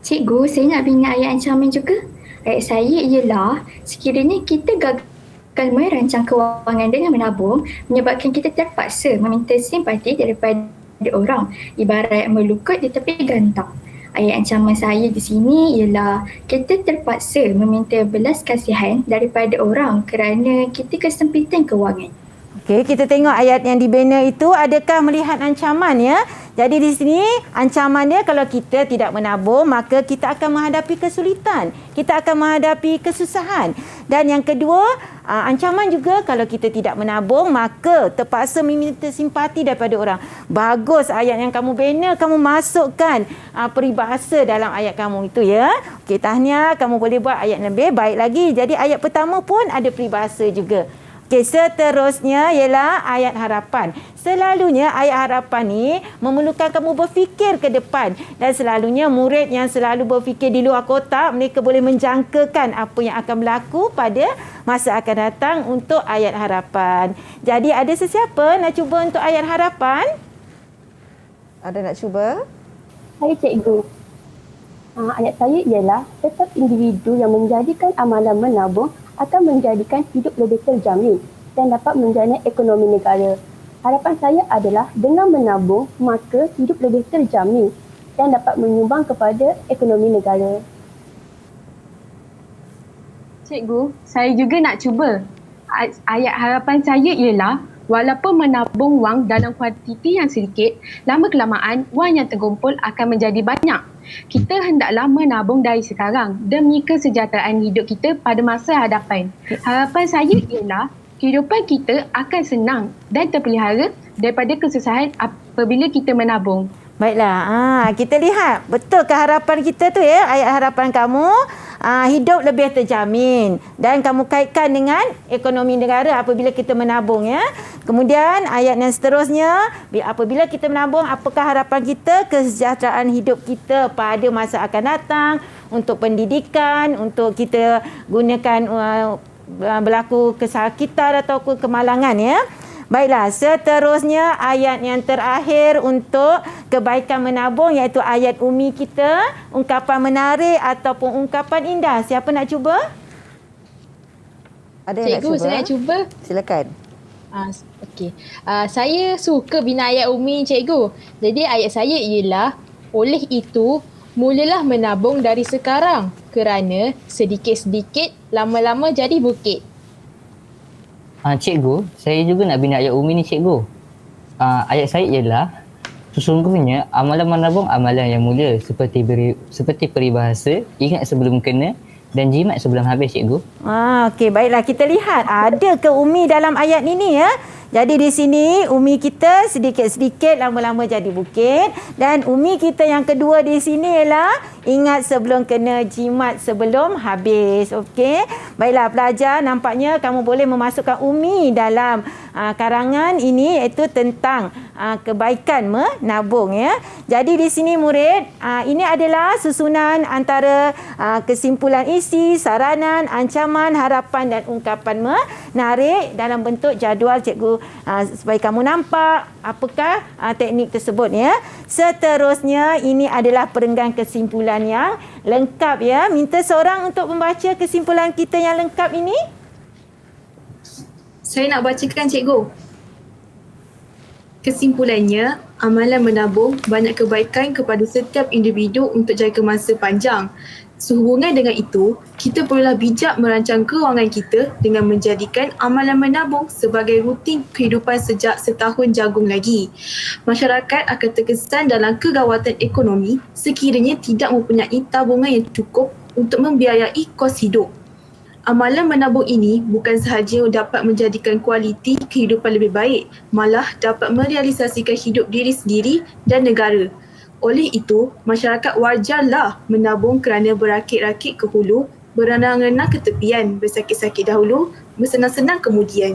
Cikgu, saya nak bina ayat ancaman juga. Ayat saya ialah sekiranya kita gagal merancang kewangan dengan menabung menyebabkan kita terpaksa meminta simpati daripada orang, ibarat melukut di tepi gantang. Ayat ancaman saya di sini ialah kita terpaksa meminta belas kasihan daripada orang kerana kita kesempitan kewangan. Okey, kita tengok ayat yang dibina itu adakah melihat ancaman ya. Jadi di sini ancaman dia kalau kita tidak menabung maka kita akan menghadapi kesulitan. Kita akan menghadapi kesusahan. Dan yang kedua, ancaman juga kalau kita tidak menabung maka terpaksa meminta simpati daripada orang. Bagus ayat yang kamu bina, kamu masukkan peribahasa dalam ayat kamu itu ya. Okey, tahniah, kamu boleh buat ayat lebih baik lagi. Jadi ayat pertama pun ada peribahasa juga. Okey, seterusnya ialah ayat harapan. Selalunya ayat harapan ni memerlukan kamu berfikir ke depan dan selalunya murid yang selalu berfikir di luar kotak, mereka boleh menjangkakan apa yang akan berlaku pada masa akan datang untuk ayat harapan. Jadi ada sesiapa nak cuba untuk ayat harapan? Ada nak cuba? Saya cikgu. Ayat saya ialah setiap individu yang menjadikan amalan menabung akan menjadikan hidup lebih terjamin dan dapat menjana ekonomi negara. Harapan saya adalah dengan menabung, maka hidup lebih terjamin dan dapat menyumbang kepada ekonomi negara. Cikgu, saya juga nak cuba. Ayat harapan saya ialah walaupun menabung wang dalam kuantiti yang sedikit, lama-kelamaan wang yang terkumpul akan menjadi banyak. Kita hendaklah menabung dari sekarang demi kesejahteraan hidup kita pada masa hadapan. Harapan saya ialah kehidupan kita akan senang dan terpelihara daripada kesusahan apabila kita menabung. Baiklah, kita lihat betul ke harapan kita tu ya, ayat harapan kamu. Hidup lebih terjamin dan kamu kaitkan dengan ekonomi negara apabila kita menabung ya. Kemudian ayat yang seterusnya, apabila kita menabung, apakah harapan kita kesejahteraan hidup kita pada masa akan datang, untuk pendidikan, untuk kita gunakan berlaku kesakitan ataupun kemalangan ya. Baiklah, seterusnya ayat yang terakhir untuk kebaikan menabung iaitu ayat umi kita, ungkapan menarik ataupun ungkapan indah. Siapa nak cuba? Ada yang Cikgu, saya nak cuba. Silakan. Okey. Saya suka bina ayat umi cikgu. Jadi ayat saya ialah, oleh itu mulalah menabung dari sekarang kerana sedikit-sedikit lama-lama jadi bukit. Cikgu, saya juga nak bina ayat umi ni cikgu. Ayat saya ialah, sesungguhnya amalan menabung amalan yang mulia seperti peribahasa, ingat sebelum kena dan jimat sebelum habis cikgu. Okey, baiklah kita lihat ada ke umi dalam ayat ini ya. Jadi di sini umi kita sedikit-sedikit lama-lama jadi bukit dan umi kita yang kedua di sini ialah ingat sebelum kena, jimat sebelum habis. Okey. Baiklah pelajar, nampaknya kamu boleh memasukkan umi dalam karangan ini iaitu tentang kebaikan menabung ya. Jadi di sini murid, ini adalah susunan antara kesimpulan isi, saranan, ancaman, harapan dan ungkapan menarik dalam bentuk jadual cikgu supaya kamu nampak apakah teknik tersebut ya. Seterusnya ini adalah perenggan kesimpulan yang lengkap ya. Minta seorang untuk membaca kesimpulan kita yang lengkap ini. Saya nak bacakan cikgu. Kesimpulannya, amalan menabung banyak kebaikan kepada setiap individu untuk jangka masa panjang. Sehubungan dengan itu, kita perlulah bijak merancang kewangan kita dengan menjadikan amalan menabung sebagai rutin kehidupan sejak setahun jagung lagi. Masyarakat akan terkesan dalam kegawatan ekonomi sekiranya tidak mempunyai tabungan yang cukup untuk membiayai kos hidup. Amalan menabung ini bukan sahaja dapat menjadikan kualiti kehidupan lebih baik, malah dapat merealisasikan hidup diri sendiri dan negara. Oleh itu, masyarakat wajarlah menabung kerana berakit-rakit ke hulu, berenang-renang ke tepian, bersakit-sakit dahulu, bersenang-senang kemudian.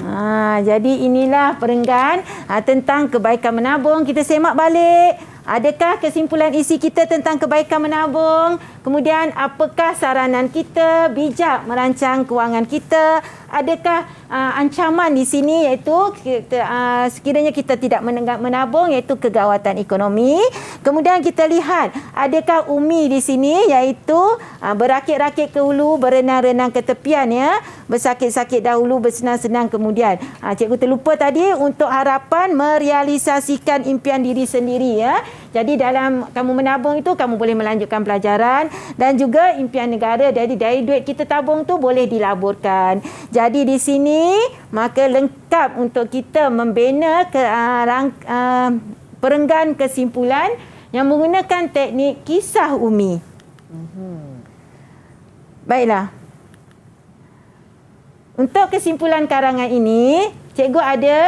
Jadi inilah perenggan tentang kebaikan menabung. Kita semak balik Adakah kesimpulan isi kita tentang kebaikan menabung? Kemudian apakah saranan kita bijak merancang kewangan kita? Adakah ancaman di sini iaitu sekiranya kita tidak menabung iaitu kegawatan ekonomi? Kemudian kita lihat adakah umi di sini iaitu berakit-rakit ke hulu, berenang-renang ke tepian ya, bersakit-sakit dahulu, bersenang-senang kemudian. Cikgu terlupa tadi untuk harapan merealisasikan impian diri sendiri ya. Jadi dalam kamu menabung itu kamu boleh melanjutkan pelajaran dan juga impian negara. Jadi dari duit kita tabung tu boleh dilaburkan. Jadi di sini maka lengkap untuk kita membina perenggan kesimpulan yang menggunakan teknik kisah umi. Baiklah. Untuk kesimpulan karangan ini, cikgu ada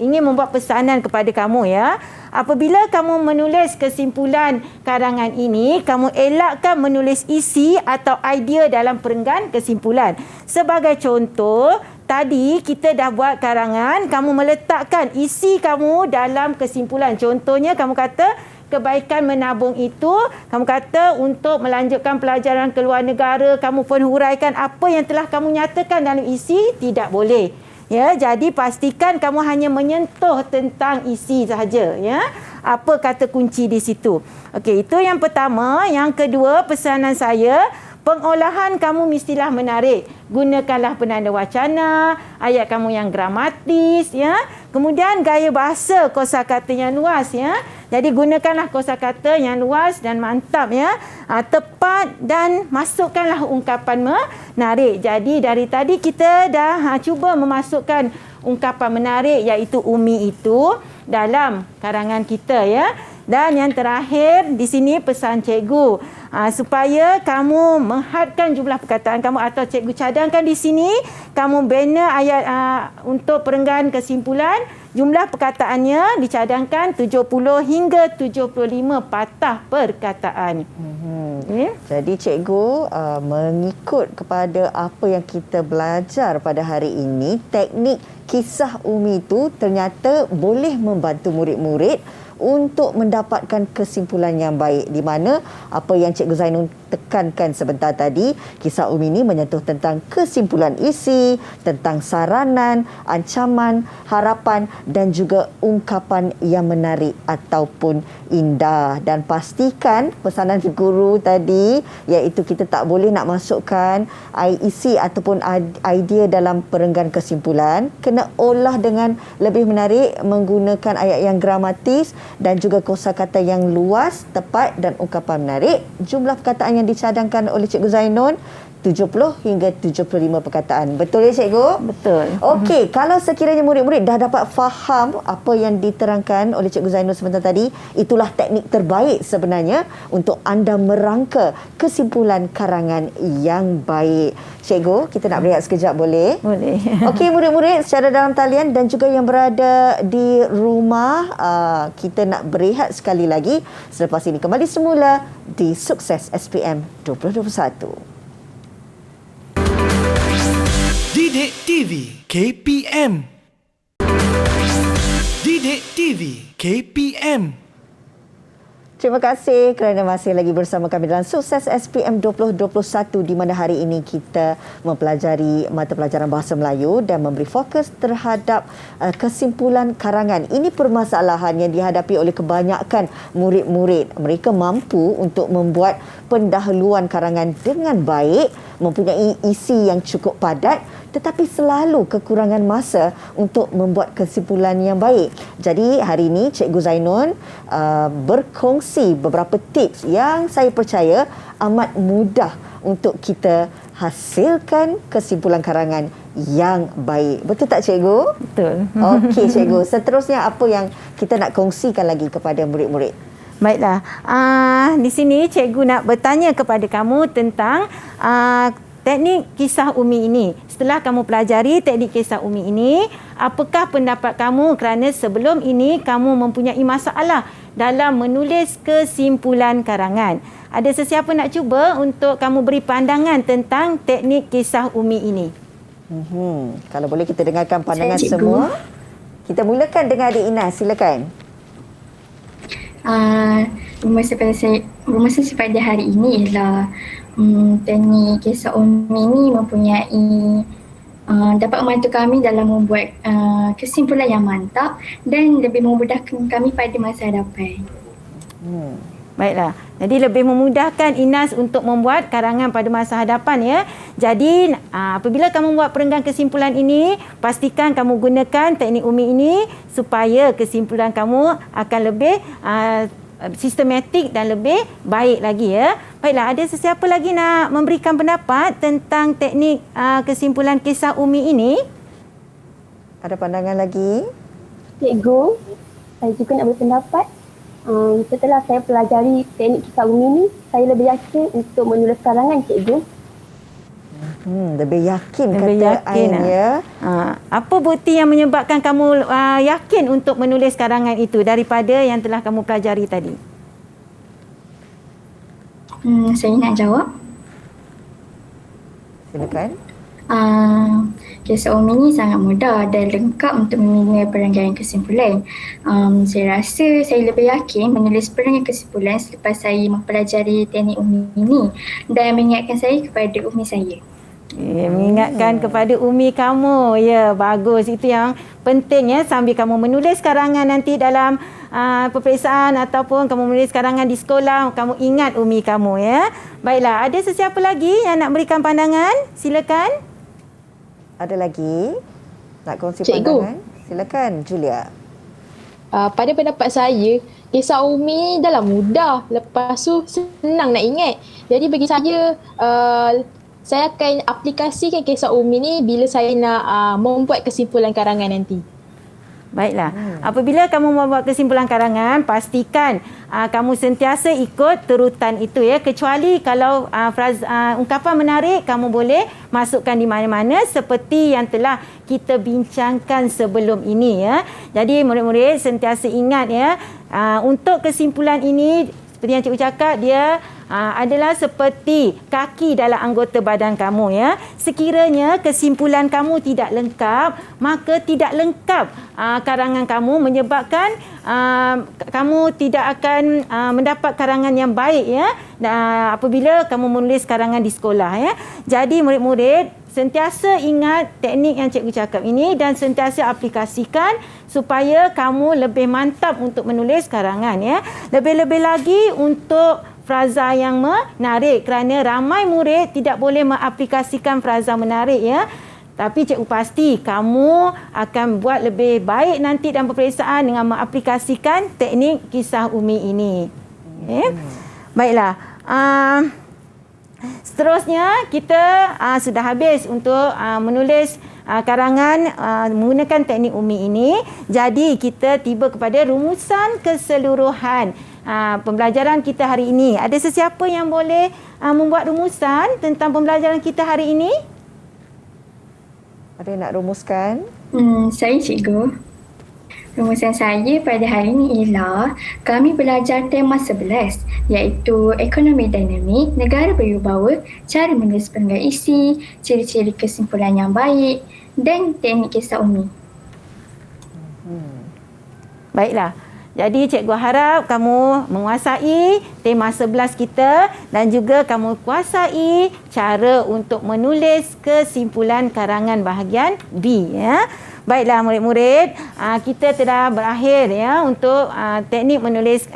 ingin membuat pesanan kepada kamu ya. Apabila kamu menulis kesimpulan karangan ini, kamu elakkan menulis isi atau idea dalam perenggan kesimpulan. Sebagai contoh, tadi kita dah buat karangan, kamu meletakkan isi kamu dalam kesimpulan. Contohnya kamu kata kebaikan menabung itu, kamu kata untuk melanjutkan pelajaran ke luar negara, kamu pun huraikan apa yang telah kamu nyatakan dalam isi, tidak boleh. Ya, jadi pastikan kamu hanya menyentuh tentang isi sahaja ya. Apa kata kunci di situ? Okey, itu yang pertama. Yang kedua, pesanan saya, pengolahan kamu mestilah menarik. Gunakanlah penanda wacana, ayat kamu yang gramatis ya. Kemudian gaya bahasa kosakata yang luas ya. Jadi gunakanlah kosakata yang luas dan mantap ya. Tepat dan masukkanlah ungkapan menarik. Jadi dari tadi kita dah cuba memasukkan ungkapan menarik iaitu umi itu dalam karangan kita ya. Dan yang terakhir di sini pesan cikgu supaya kamu menghadkan jumlah perkataan kamu atau cikgu cadangkan di sini kamu bina ayat untuk perenggan kesimpulan. Jumlah perkataannya dicadangkan 70 hingga 75 patah perkataan. Jadi cikgu mengikut kepada apa yang kita belajar pada hari ini, teknik kisah umi itu ternyata boleh membantu murid-murid untuk mendapatkan kesimpulan yang baik, di mana apa yang Cikgu Zainun tekankan sebentar tadi, kisah umi ini menyentuh tentang kesimpulan isi, tentang saranan, ancaman, harapan dan juga ungkapan yang menarik ataupun indah. Dan pastikan pesanan guru tadi iaitu kita tak boleh nak masukkan isi ataupun idea dalam perenggan kesimpulan, kena olah dengan lebih menarik menggunakan ayat yang gramatis dan juga kosakata yang luas, tepat dan ungkapan menarik. Jumlah perkataan yang dicadangkan oleh Cikgu Zainun 70 hingga 75 perkataan. Betul ya cikgu? Betul. Okey, kalau sekiranya murid-murid dah dapat faham apa yang diterangkan oleh Cikgu Zainun sebentar tadi, itulah teknik terbaik sebenarnya untuk anda merangka kesimpulan karangan yang baik. Cikgu, kita nak berehat sekejap boleh? Boleh. Okey murid-murid secara dalam talian dan juga yang berada di rumah, kita nak berehat sekali lagi. Selepas ini kembali semula di Sukses SPM 2021. Didik TV KPM. Didik TV KPM. Terima kasih kerana masih lagi bersama kami dalam Sukses SPM 2021, di mana hari ini kita mempelajari mata pelajaran Bahasa Melayu dan memberi fokus terhadap kesimpulan karangan. Ini permasalahan yang dihadapi oleh kebanyakan murid-murid. Mereka mampu untuk membuat pendahuluan karangan dengan baik, mempunyai isi yang cukup padat, tetapi selalu kekurangan masa untuk membuat kesimpulan yang baik. Jadi hari ini Cikgu Zainun berkongsi beberapa tips yang saya percaya amat mudah untuk kita hasilkan kesimpulan karangan yang baik. Betul tak cikgu? Betul. Okey cikgu, seterusnya apa yang kita nak kongsikan lagi kepada murid-murid? Baiklah, di sini cikgu nak bertanya kepada kamu tentang teknik kisah umi ini. Setelah kamu pelajari teknik kisah umi ini, apakah pendapat kamu kerana sebelum ini kamu mempunyai masalah dalam menulis kesimpulan karangan? Ada sesiapa nak cuba untuk kamu beri pandangan tentang teknik kisah umi ini? Kalau boleh kita dengarkan pandangan Saya, semua. Kita mulakan dengan adik Inas, silakan. Rumosan pada hari ini ialah teknik kisah Umi ini mempunyai dapat membantu kami dalam membuat kesimpulan yang mantap dan lebih memudahkan kami pada masa hadapan. Baiklah. Jadi lebih memudahkan Inas untuk membuat karangan pada masa hadapan ya. Jadi apabila kamu membuat perenggan kesimpulan ini, pastikan kamu gunakan teknik Umi ini supaya kesimpulan kamu akan lebih sistematik dan lebih baik lagi ya. Baiklah, ada sesiapa lagi nak memberikan pendapat tentang teknik kesimpulan kisah Umi ini? Ada pandangan lagi? Cikgu, saya juga nak berpendapat. Setelah saya pelajari teknik kisah Umi ni, saya lebih yakin untuk menulis karangan, cikgu. Lebih yakin Lebih kata yakin, Ain ya. Apa bukti yang menyebabkan kamu yakin untuk menulis karangan itu daripada yang telah kamu pelajari tadi? Saya nak jawab. Silakan. Kisah Umi ni sangat mudah dan lengkap untuk menulis perenggan kesimpulan. Saya rasa saya lebih yakin menulis perenggan kesimpulan selepas saya mempelajari teknik Umi ini dan mengingatkan saya kepada Umi saya. Mengingatkan kepada Umi kamu. Ya, bagus. Itu yang penting ya, sambil kamu menulis karangan nanti dalam peperiksaan ataupun kamu menulis karangan di sekolah, kamu ingat Umi kamu ya. Baiklah, ada sesiapa lagi yang nak berikan pandangan? Silakan. Ada lagi nak kongsi Cikgu. pandangan? Silakan Julia. Pada pendapat saya, kisah Umi dah mudah. Lepas tu senang nak ingat. Jadi bagi saya akan aplikasikan kisah Umi ni bila saya nak membuat kesimpulan karangan nanti. Baiklah. Apabila kamu membuat kesimpulan karangan, pastikan kamu sentiasa ikut turutan itu ya. Kecuali kalau ungkapan menarik kamu boleh masukkan di mana-mana seperti yang telah kita bincangkan sebelum ini ya. Jadi murid-murid sentiasa ingat ya, untuk kesimpulan ini seperti yang cikgu cakap, dia adalah seperti kaki dalam anggota badan kamu ya. Sekiranya kesimpulan kamu tidak lengkap, maka tidak lengkap karangan kamu, menyebabkan kamu tidak akan mendapat karangan yang baik ya apabila kamu menulis karangan di sekolah ya. Jadi murid-murid sentiasa ingat teknik yang cikgu cakap ini dan sentiasa aplikasikan supaya kamu lebih mantap untuk menulis karangan ya. Lebih-lebih lagi untuk fraza yang menarik, kerana ramai murid tidak boleh mengaplikasikan fraza menarik ya. Tapi cikgu pasti kamu akan buat lebih baik nanti dalam peperiksaan dengan mengaplikasikan teknik kisah Umi ini. Okay. Baiklah. Seterusnya kita sudah habis untuk menulis karangan menggunakan teknik Umi ini. Jadi kita tiba kepada rumusan keseluruhan pembelajaran kita hari ini. Ada sesiapa yang boleh membuat rumusan tentang pembelajaran kita hari ini? Ada yang nak rumuskan? Saya cikgu. Rumusan saya pada hari ini ialah kami belajar tema 11 iaitu ekonomi dinamik, negara berwibawa, cara menulis perenggan isi, ciri-ciri kesimpulan yang baik dan teknik kisah Umi. Baiklah. Jadi cikgu harap kamu menguasai tema 11 kita dan juga kamu kuasai cara untuk menulis kesimpulan karangan bahagian B ya. Baiklah murid-murid, kita telah berakhir ya untuk teknik menulis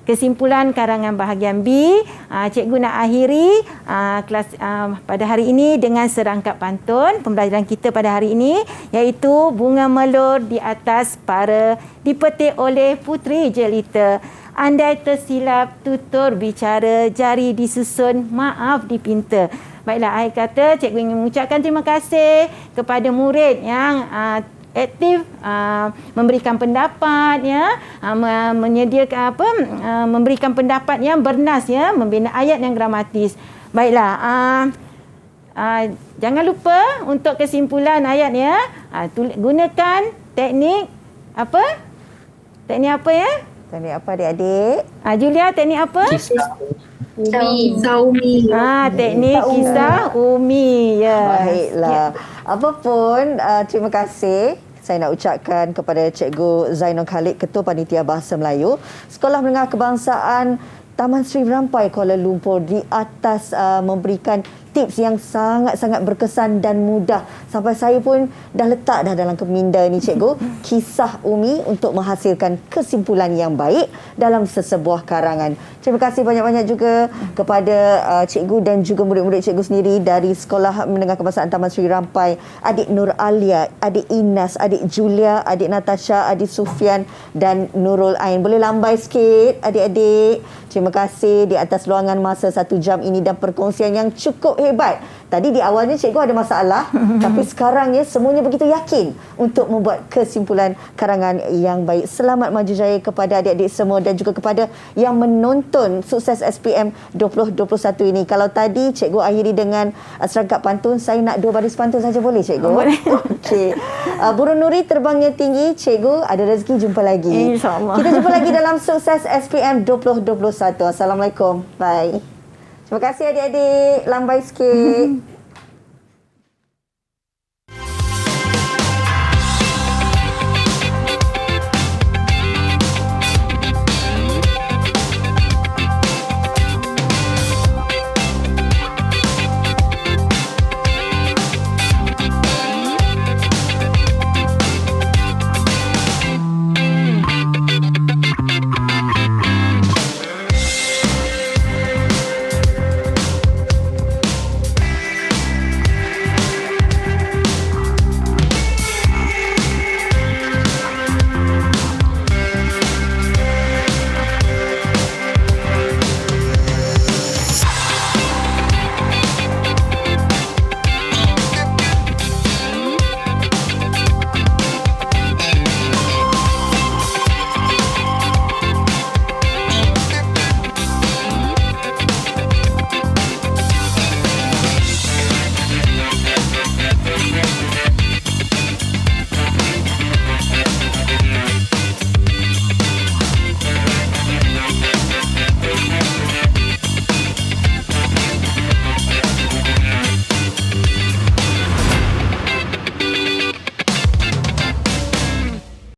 kesimpulan karangan bahagian B. Cikgu nak akhiri kelas pada hari ini dengan serangkap pantun pembelajaran kita pada hari ini, iaitu Bunga Melur di Atas Para dipetik oleh Puteri Jelita. Andai tersilap tutur bicara, jari disusun, maaf dipinta. Baiklah, akhir kata cikgu ingin mengucapkan terima kasih kepada murid yang aktif memberikan pendapat ya, menyediakan memberikan pendapat yang bernas ya, membina ayat yang gramatis. Baiklah, jangan lupa untuk kesimpulan ayat ya, gunakan teknik apa? Teknik apa ya? Teknik apa adik-adik? Julia, teknik apa? Kisah Umi. Teknik kisah Umi ya. Baiklah. Apapun, terima kasih saya nak ucapkan kepada Cikgu Zainul Khalid, Ketua Panitia Bahasa Melayu Sekolah Menengah Kebangsaan Taman Sri Rampai Kuala Lumpur di atas memberikan tips yang sangat-sangat berkesan dan mudah. Sampai saya pun dah letak dah dalam keminda ni Cikgu, kisah Umi untuk menghasilkan kesimpulan yang baik dalam sesebuah karangan. Terima kasih banyak-banyak juga kepada Cikgu dan juga murid-murid Cikgu sendiri dari Sekolah Menengah Kebangsaan Taman Sri Rampai, adik Nur Alia, adik Inas, adik Julia, adik Natasha, adik Sufian dan Nurul Ain. Boleh lambai sikit adik-adik. Terima kasih di atas luangan masa 1 jam ini dan perkongsian yang cukup hebat. Tadi di awalnya cikgu ada masalah tapi sekarang ya semuanya begitu yakin untuk membuat kesimpulan karangan yang baik. Selamat maju jaya kepada adik-adik semua dan juga kepada yang menonton Sukses SPM 2021 ini. Kalau tadi cikgu akhiri dengan serangkap pantun, saya nak 2 baris pantun saja boleh cikgu? Boleh. Okey. Burung Nuri terbangnya tinggi, cikgu ada rezeki jumpa lagi. InsyaAllah. Kita jumpa lagi dalam Sukses SPM 2021. Assalamualaikum. Bye. Terima kasih adik-adik. Lambai sikit.